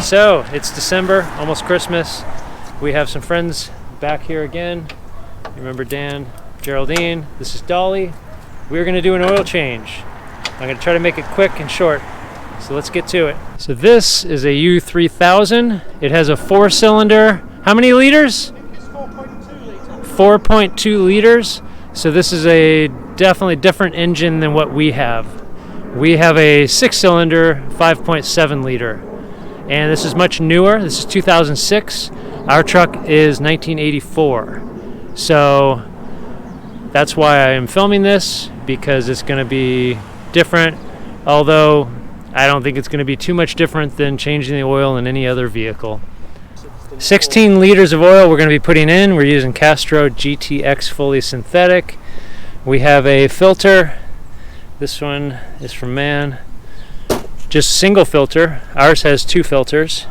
So it's December, almost Christmas. We have some friends back here again. Remember Dan, Geraldine. This is Dolly. We're going to do an oil change. I'm going to try to make it quick and short. So let's get to it. So this is a U3000. It has a 4-cylinder. How many liters? I think it's 4.2 liters. 4.2 liters. So this is a definitely different engine than what we have. We have a 6-cylinder, 5.7 liter. And this is much newer. This is 2006. Our truck is 1984. So that's why I am filming this, because it's going to be different. Although I don't think it's going to be too much different than changing the oil in any other vehicle. 16 liters of oil we're going to be putting in. We're using Castro GTX fully synthetic. We have a filter. This one is from Man. Just single filter. Ours has 2 filters.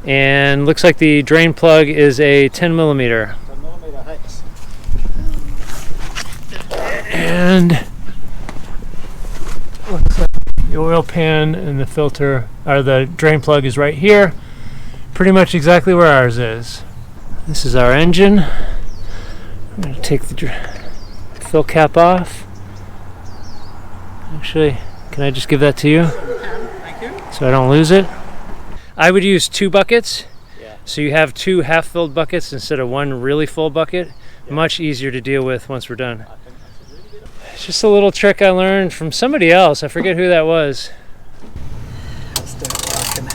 And looks like the drain plug is a 10 millimeter. 10 millimeter hex. And looks like the oil pan and the filter, or the drain plug, is right here. Pretty much exactly where ours is. This is our engine. I'm going to take the fill cap off. Actually, can I just give that to you? Thank you. So I don't lose it. I would use 2 buckets. Yeah. So you have 2 half-filled buckets instead of 1 really full bucket. Yeah. Much easier to deal with once we're done. It's just a little trick I learned from somebody else. I forget who that was. Let's do it working.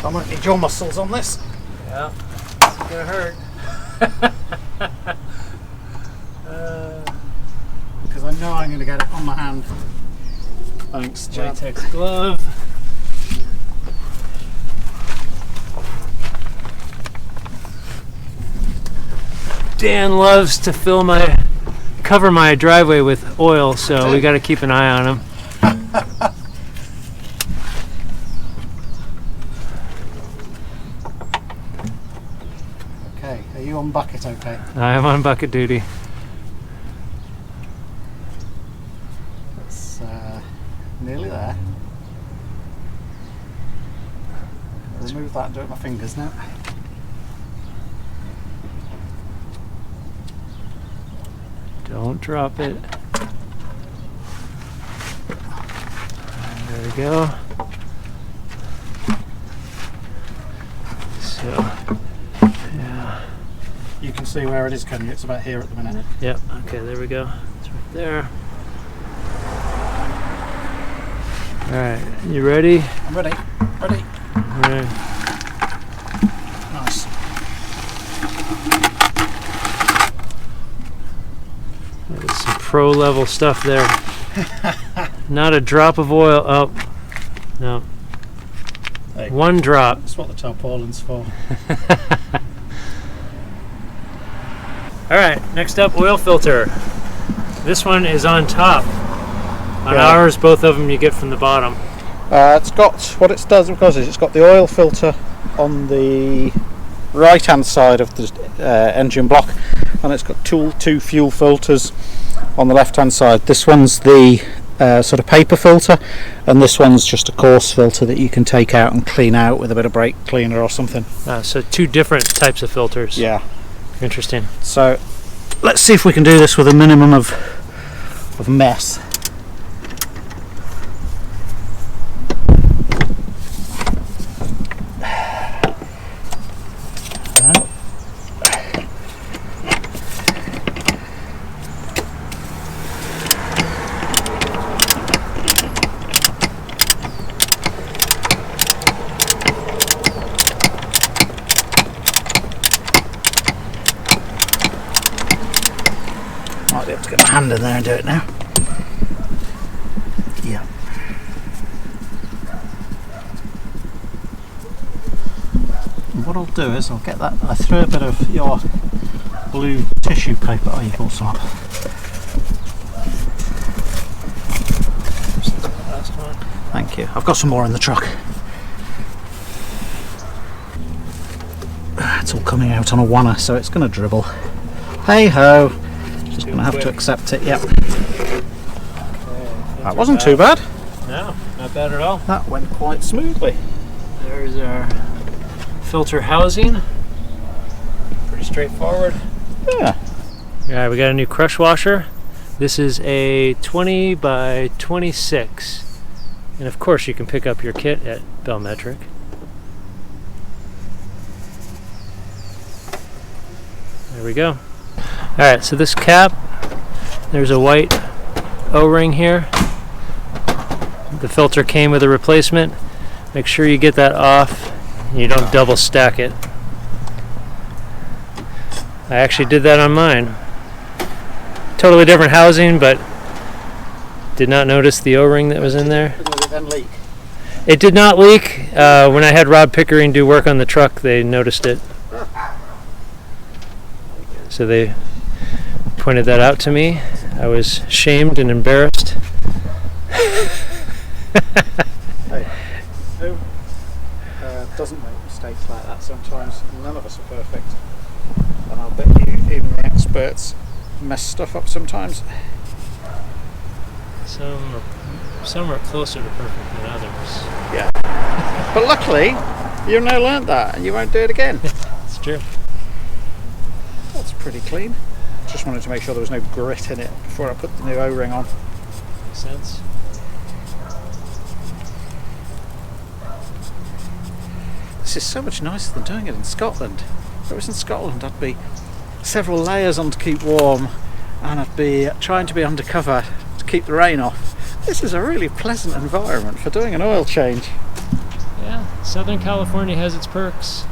I might need your muscles on this. Yeah, it's gonna hurt. Because I know I'm going to get it on my hand. Thanks, Chad. Latex glove. Dan loves to cover my driveway with oil, so we got to keep an eye on him. Okay, are you on bucket okay? I am on bucket duty. It's nearly there. Remove that and do it with my fingers now. Don't drop it. There we go. So, yeah. You can see where it is, can you? It's about here at the minute. Yep, okay, there we go. It's right there. Alright, you ready? I'm ready. Ready. Alright. Nice. There's some pro level stuff there. Not a drop of oil. Oh, no. Hey, 1 drop. that's what the tarpaulin's for. Alright, next up, oil filter. This one is on top. On Yeah. ours, both of them you get from the bottom. It's got, what it does because it's got the oil filter on the right hand side of the engine block, and it's got 2 fuel filters on the left hand side. This one's the sort of paper filter, and this one's just a coarse filter that you can take out and clean out with a bit of brake cleaner or something. So 2 different types of filters. Yeah. Interesting. So let's see if we can do this with a minimum of mess. Might be able to get my hand in there and do it now. Yeah. And what I'll do is I'll get that. I threw a bit of your blue tissue paper. Oh, you bought some. Last one. Thank you. I've got some more in the truck. It's all coming out on a wanna, so it's going to dribble. Hey ho! Just going to have to accept it. Yep. Okay. That wasn't too bad. No, not bad at all. That went quite smoothly. There's our filter housing. Pretty straightforward. Yeah. Alright, we got a new crush washer. This is a 20 by 26. And of course you can pick up your kit at Belmetric. There we go. Alright, so this cap, there's a white O-ring here. The filter came with a replacement. Make sure you get that off and you don't double stack it. I actually did that on mine. Totally different housing, but did not notice the O-ring that was in there. Did it then leak? It did not leak. When I had Rob Pickering do work on the truck, they noticed it. So they pointed that out to me. I was shamed and embarrassed. Hey, who doesn't make mistakes like that sometimes? None of us are perfect. And I'll bet you even the experts mess stuff up sometimes. Some are closer to perfect than others. Yeah. But luckily, you've now learnt that and you won't do it again. It's true. That's pretty clean. Just wanted to make sure there was no grit in it before I put the new O-ring on. Makes sense. This is so much nicer than doing it in Scotland. If it was in Scotland, I'd be several layers on to keep warm, and I'd be trying to be undercover to keep the rain off. This is a really pleasant environment for doing an oil change. Yeah, Southern California has its perks.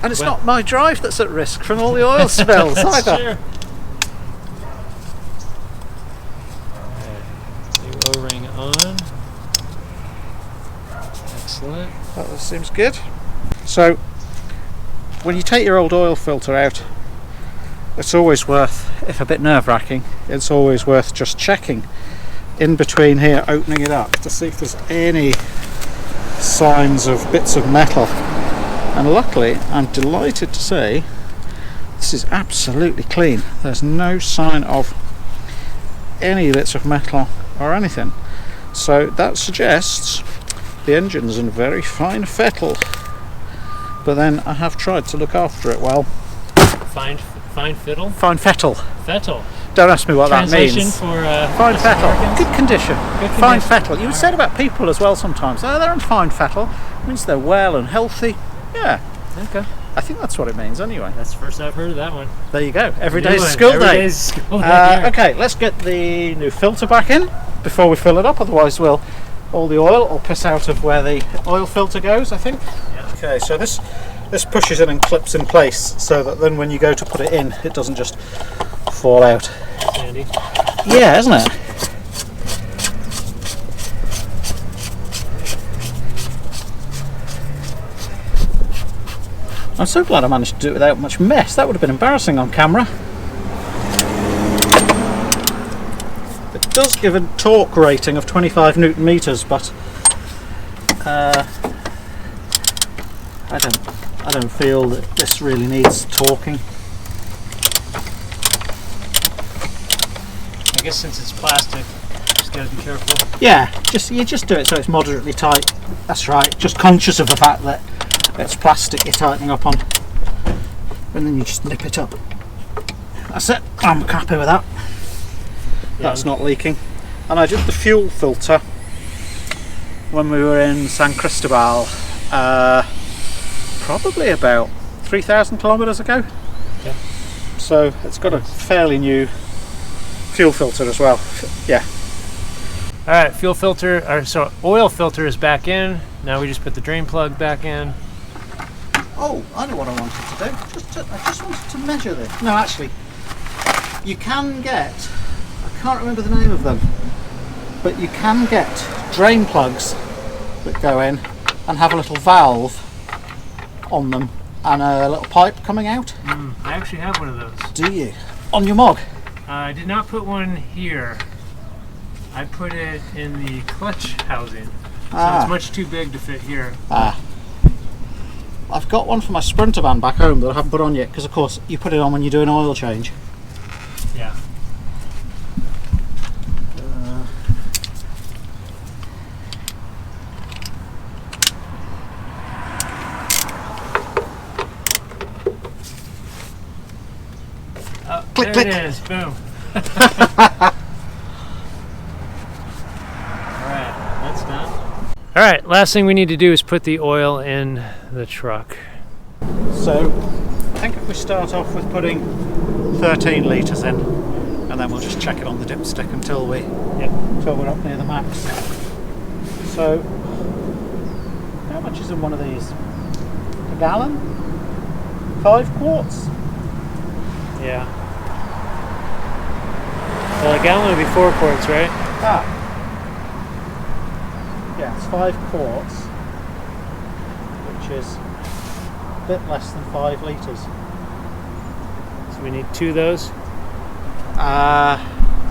And it's not my drive that's at risk from all the oil spills either. True. New O-ring on. Excellent. That seems good. So, when you take your old oil filter out, it's always worth, if a bit nerve-wracking, it's always worth just checking in between here, opening it up to see if there's any signs of bits of metal. And luckily, I'm delighted to say this is absolutely clean. There's no sign of any bits of metal or anything. So that suggests the engine's in very fine fettle. But then I have tried to look after it well. Fine fiddle? Fine fettle. Fettle. Don't ask me what that means. Translation for fine fettle. Good condition. Good Fine condition. fettle. You said about people as well sometimes. Oh, they're in fine fettle. It means they're well and healthy. Yeah. Okay. I think that's what it means anyway. That's the first I've heard of that one. There you go. Every New day's a one. school Every day. day's school day. Okay, let's get the new filter back in before we fill it up. Otherwise, all the oil will piss out of where the oil filter goes, I think. Yeah. Okay, so this pushes in and clips in place so that then when you go to put it in, it doesn't just fall out. Handy. Yeah, isn't it? I'm so glad I managed to do it without much mess. That would have been embarrassing on camera. It does give a torque rating of 25 Newton meters, but I don't feel that this really needs torquing. I guess since it's plastic, just gotta be careful. Yeah, you just do it so it's moderately tight. That's right. Just conscious of the fact that it's plastic you're tightening up on, and then you just nip it up. That's it. I'm happy with that. Yeah. That's not leaking. And I did the fuel filter when we were in San Cristobal, probably about 3,000 kilometers ago. Yeah. So it's got a fairly new fuel filter as well. Yeah. All right, fuel filter, or so oil filter is back in. Now we just put the drain plug back in. Oh, I know what I wanted to do. I just wanted to measure this. No, actually, you can get, I can't remember the name of them, but you can get drain plugs that go in and have a little valve on them and a little pipe coming out. I actually have one of those. Do you? On your Mog? I did not put one here. I put it in the clutch housing. So it's much too big to fit here. I've got one for my Sprinter van back home that I haven't put on yet because of course you put it on when you do an oil change. Yeah. There click. it is. Boom. Alright, that's done. Alright, last thing we need to do is put the oil in the truck. So I think if we start off with putting 13 litres in, and then we'll just check it on the dipstick until we're up near the max. So how much is in one of these? A gallon? 5 quarts? Yeah. Well, a gallon would be 4 quarts, right? Ah. Yeah, it's 5 quarts, which is a bit less than 5 litres. So we need 2 of those? Uh,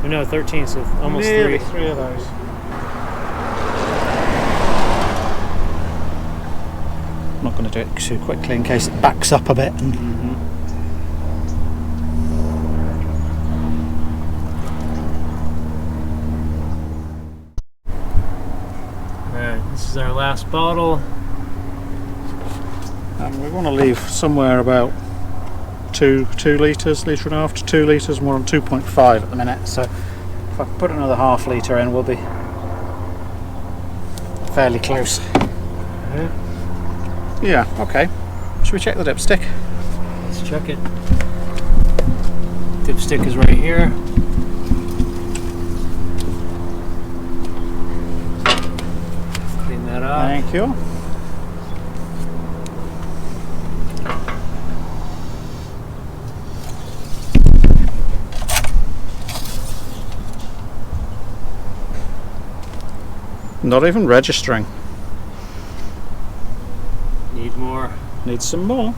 No, 13, so almost nearly 3. 3 of those. I'm not going to do it too quickly in case it backs up a bit. Alright, this is our last bottle. And we want to leave somewhere about 2 litres, litre and a half to 2 litres, and we're on 2.5 at the minute, so if I put another half litre in, we'll be fairly close. Yeah, okay. Should we check the dipstick? Let's check it. Dipstick is right here. Clean that up. Thank you. Not even registering. Need more. Need some more.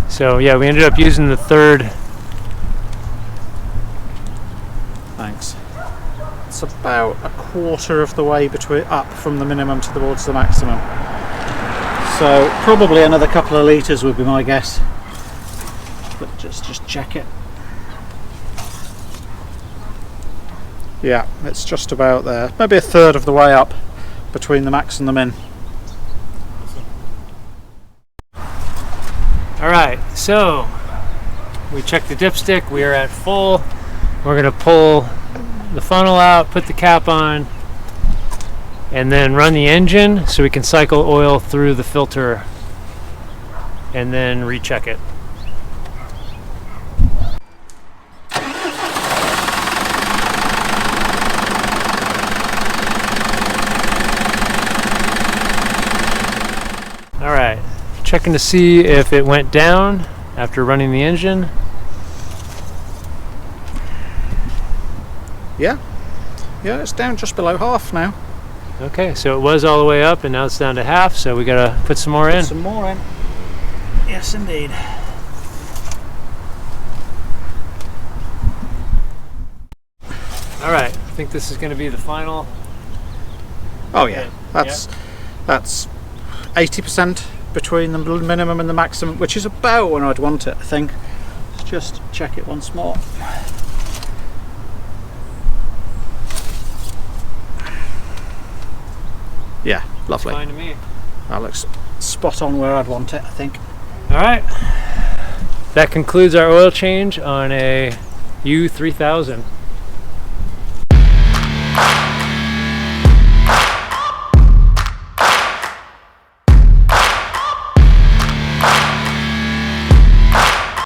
So yeah, we ended up using the 3rd. Thanks. It's about a quarter of the way up from the minimum towards the maximum. So probably another couple of litres would be my guess. But just check it. Yeah, it's just about there. Maybe a third of the way up between the max and the min. Alright, so we checked the dipstick, we are at full. We're going to pull the funnel out, put the cap on, and then run the engine so we can cycle oil through the filter and then recheck it. Alright, checking to see if it went down after running the engine. Yeah, it's down just below half now. Okay, so it was all the way up and now it's down to half, so we gotta put some more in. Some more in. Yes, indeed. Alright, I think this is gonna be the final. Oh yeah, that's 80% between the minimum and the maximum, which is about when I'd want it, I think. Let's just check it once more. Yeah, lovely. Fine to me. That looks spot on where I'd want it, I think. Alright, that concludes our oil change on a U3000.